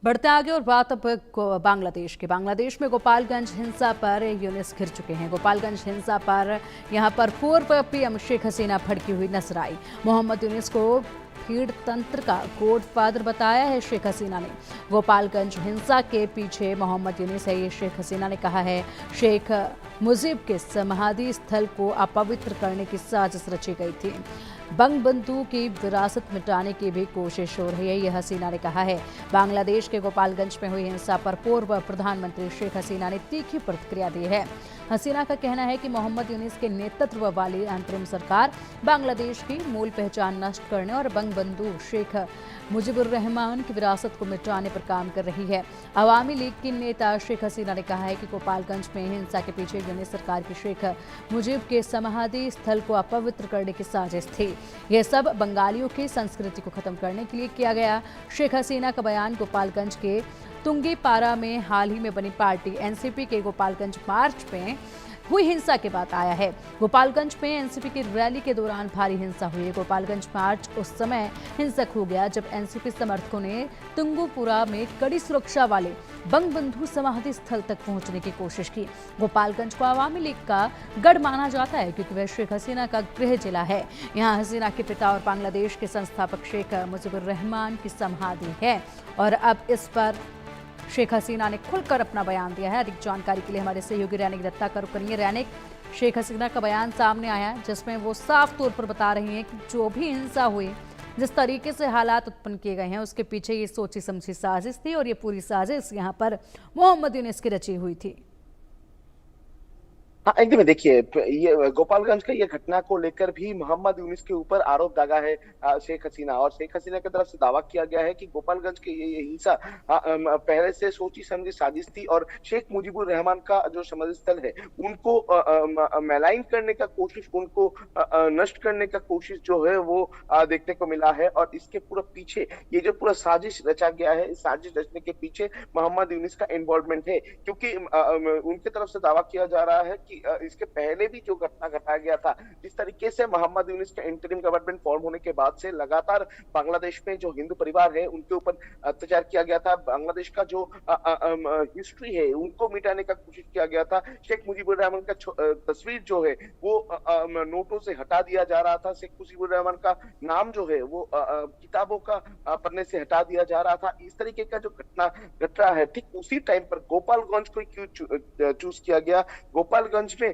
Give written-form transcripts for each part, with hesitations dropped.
बढ़ते आगे और बात अब बांग्लादेश की। बांग्लादेश में गोपालगंज हिंसा पर यूनिस घिर चुके हैं। गोपालगंज हिंसा पर यहां पर पूर्व पीएम शेख हसीना भड़की हुई नजर आई। मोहम्मद यूनिस को भीड़ तंत्र का गॉडफादर बताया है शेख हसीना ने। गोपालगंज हिंसा के पीछे मोहम्मद यूनिस है, ये शेख हसीना ने कहा है। शेख मुजीब के समाधि स्थल को अपवित्र करने की साजिश रची गई थी। बंगबंधु की विरासत मिटाने की भी कोशिश हो रही है, यह हसीना ने कहा है। बांग्लादेश के गोपालगंज में हुई हिंसा पर पूर्व प्रधानमंत्री शेख हसीना ने तीखी प्रतिक्रिया दी है। हसीना का कहना है कि मोहम्मद यूनिस के नेतृत्व वाली अंतरिम सरकार बांग्लादेश की मूल पहचान नष्ट करने और बंगबंधु शेख मुजीबुर रहमान की विरासत को मिटाने पर काम कर रही है। अवामी लीग की नेता शेख हसीना ने कहा है कि गोपालगंज में हिंसा के पीछे यूनिस सरकार की शेख मुजीब के समाधि स्थल को अपवित्र करने की साजिश थी। यह सब बंगालियों की संस्कृति को खत्म करने के लिए किया गया। शेख हसीना का बयान गोपालगंज के तुंगीपारा में हाल ही में बनी पार्टी एनसीपी के गोपालगंज मार्च में हुई हिंसा के बाद आया है। गोपालगंज में एनसीपी की रैली के दौरान भारी हिंसा हुई है। गोपालगंज मार्च उस समय हिंसक हो गया जब एनसीपी समर्थकों ने तुंगुपुरा में कड़ी सुरक्षा वाले बंगबंधु समाधि स्थल तक पहुंचने की कोशिश की। गोपालगंज को अवामी लीग का गढ़ माना जाता है क्योंकि वह शेख हसीना का गृह जिला है। यहाँ हसीना के पिता और बांग्लादेश के संस्थापक शेख मुजीबुर रहमान की समाधि है और अब इस पर शेख हसीना ने खुलकर अपना बयान दिया है। अधिक जानकारी के लिए हमारे सहयोगी रैनिक दत्ता का रुख करेंगे। रैनिक, शेख हसीना का बयान सामने आया है जिसमें वो साफ तौर पर बता रही हैं कि जो भी हिंसा हुई, जिस तरीके से हालात उत्पन्न किए गए हैं, उसके पीछे ये सोची समझी साजिश थी और ये पूरी साजिश यहाँ पर मोहम्मद यूनिस की रची हुई थी। हाँ, एकदम देखिए, ये गोपालगंज का ये घटना को लेकर भी मोहम्मद यूनिस के ऊपर आरोप दागा है शेख हसीना। और शेख हसीना की तरफ से दावा किया गया है कि गोपालगंज की ये हिंसा पहले से सोची समझी साजिश थी और शेख मुजीबुर रहमान का जो समाधि स्थल है उनको मैलाइन करने का कोशिश, उनको नष्ट करने का कोशिश जो है वो देखने को मिला है। और इसके पूरा पीछे ये जो पूरा साजिश रचा गया है, इस साजिश रचने के पीछे मोहम्मद यूनिस का इन्वॉल्वमेंट है, क्योंकि उनकी तरफ से दावा किया जा रहा है कि इसके पहले भी जो घटना घटाया गया था, जिस तरीके से मोहम्मद यूनिस का इंटरिम गवर्नमेंट फॉर्म होने के बाद से लगातार बांग्लादेश में जो हिंदू परिवार है उनके ऊपर अत्याचार किया गया था, बांग्लादेश का जो हिस्ट्री है उनको मिटाने का कोशिश किया गया था। शेख मुजीबुर रहमान का तस्वीर जो है वो नोटों से हटा दिया जा रहा था। शेख मुजीबुर रहमान का नाम जो है वो किताबों का पन्ने से हटा दिया जा रहा था। इस तरीके का जो घटना घट रहा है, ठीक उसी टाइम पर गोपालगंज को क्यों चूज किया गया, गोपालगंज में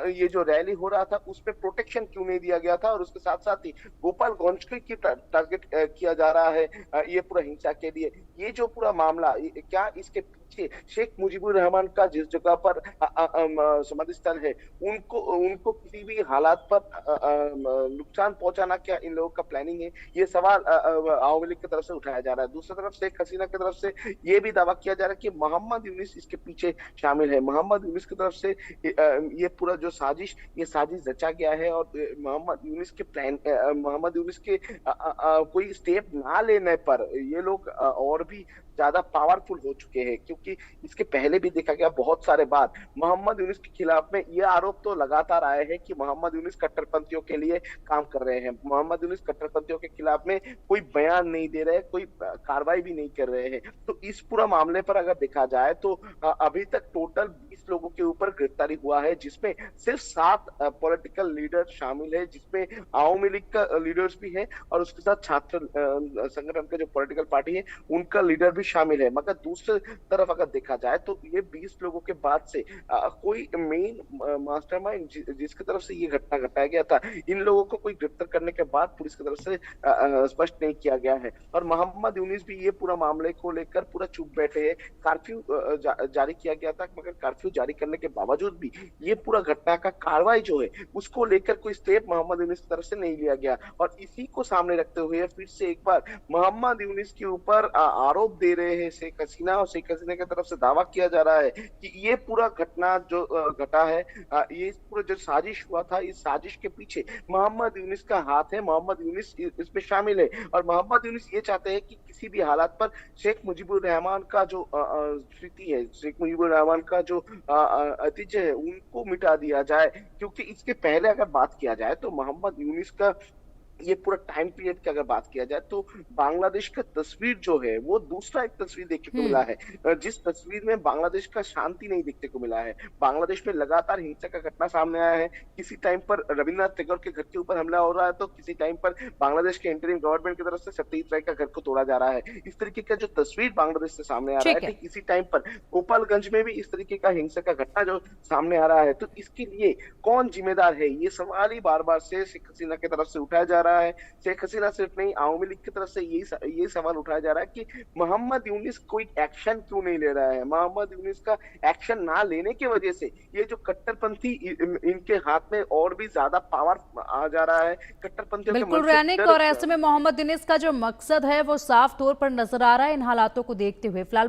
ये जो रैली हो रहा था उसमें प्रोटेक्शन क्यों नहीं दिया गया था, और उसके साथ साथ ही गोपालगंज को क्यों टारगेट किया जा रहा है ये पूरा हिंसा के लिए। ये जो पूरा मामला, क्या इसके पीछे शेख मुजीबुर रहमान का जिस जगह पर समाधि स्थल है उनको उनको किसी भी हालात पर नुकसान पहुंचाना क्या इन लोगों का प्लानिंग है, ये सवाल आवामी लीग की तरफ से उठाया जा रहा है। दूसरी तरफ शेख हसीना की तरफ से ये भी दावा किया जा रहा है कि मोहम्मद यूनिस इसके पीछे शामिल है। मोहम्मद यूनिस की तरफ से ये पूरा जो साजिश, ये साजिश रचा गया है और मोहम्मद यूनिस के प्लान, मोहम्मद यूनिस के कोई स्टेप ना लेने पर ये लोग और भी ज्यादा पावरफुल हो चुके हैं, क्योंकि इसके पहले भी देखा गया बहुत सारे बार मोहम्मद यूनिस के खिलाफ में ये आरोप तो लगातार आए हैं कि मोहम्मद यूनिस कट्टरपंथियों के लिए काम कर रहे हैं। मोहम्मद यूनिस कट्टरपंथियों के खिलाफ में कोई बयान नहीं दे रहे, कोई कार्रवाई भी नहीं कर रहे हैं। तो इस पूरा मामले पर अगर देखा जाए तो अभी तक टोटल 20 लोगों के ऊपर गिरफ्तारी हुआ है, जिसमें सिर्फ 7 पॉलिटिकल लीडर शामिल है, जिसमें आवामी लीग का लीडर्स भी है और उसके साथ छात्र संगठन का जो पॉलिटिकल पार्टी है उनका लीडर भी शामिल है। मगर दूसरी तरफ अगर देखा जाए तो ये 20 लोगों के बाद से कोई मेन मास्टरमाइंड जिसकी तरफ से ये घटना घटाया गया था, इन लोगों को कोई गिरफ्तार करने के बाद पुलिस की तरफ से स्पष्ट नहीं किया गया है। और मोहम्मद यूनिस भी ये पूरा मामले को लेकर पूरा चुप बैठे हैं। कर्फ्यू जारी किया गया था, मगर कर्फ्यू जारी करने के बावजूद भी ये पूरा घटना का कार्रवाई जो है उसको लेकर कोई स्टेप मोहम्मद यूनिस की तरफ से नहीं लिया गया। और इसी को सामने रखते हुए फिर से एक बार मोहम्मद यूनिस के ऊपर आरोप दे रहे हैं शेख हसीना, और शेख हसीना की तरफ से दावा किया जा रहा है कि ये पूरा घटना जो घटा है, ये पूरा जो साजिश हुआ था, इस साजिश के पीछे मोहम्मद यूनिस का हाथ है, मोहम्मद यूनिस इसमें शामिल है। और मोहम्मद यूनिस ये चाहते हैं कि किसी भी हालात पर शेख मुजीबुर रहमान का जो स्थिति है, शेख मुजीबुर रहमान का जो ऐतिह्य है उनको मिटा दिया जाए। क्योंकि इसके पहले अगर बात किया जाए तो मोहम्मद यूनिस का ये पूरा टाइम पीरियड की अगर बात किया जाए तो बांग्लादेश का तस्वीर जो है वो दूसरा एक तस्वीर देखने को मिला है। जिस तस्वीर में बांग्लादेश का शांति नहीं देखने को मिला है, बांग्लादेश में लगातार हिंसा का घटना सामने आया है। किसी टाइम पर रविन्द्रनाथ टैगोर के घर के ऊपर हमला हो रहा है तो किसी टाइम पर बांग्लादेश के इंटरिम गवर्नमेंट की तरफ से सत्यजीत राय का घर को तोड़ा जा रहा है। इस तरीके का जो तस्वीर बांग्लादेश से सामने आ रहा है, ठीक है। ठीक इसी टाइम पर गोपालगंज में भी इस तरीके का हिंसा का घटना जो सामने आ रहा है, तो इसके लिए कौन जिम्मेदार है, ये सवाल ही बार बार से शेख हसीना की तरफ से उठाया जा रहा है। शेख हसीना सिर्फ नहीं, आवामी लीग की तरफ से यही सवाल उठाया जा रहा है कि मोहम्मद यूनिस कोई एक्शन क्यों नहीं ले रहा है। मोहम्मद यूनिस का एक्शन ना लेने की वजह से ये जो कट्टरपंथी इनके हाथ में और भी ज्यादा पावर आ जा रहा है। कट्टरपंथियों के बिल्कुल मन से रैनिक, डर और ऐसे में मोहम्मद यूनिस का जो मकसद है वो साफ तौर पर नजर आ रहा है इन हालातों को देखते हुए। फिलहाल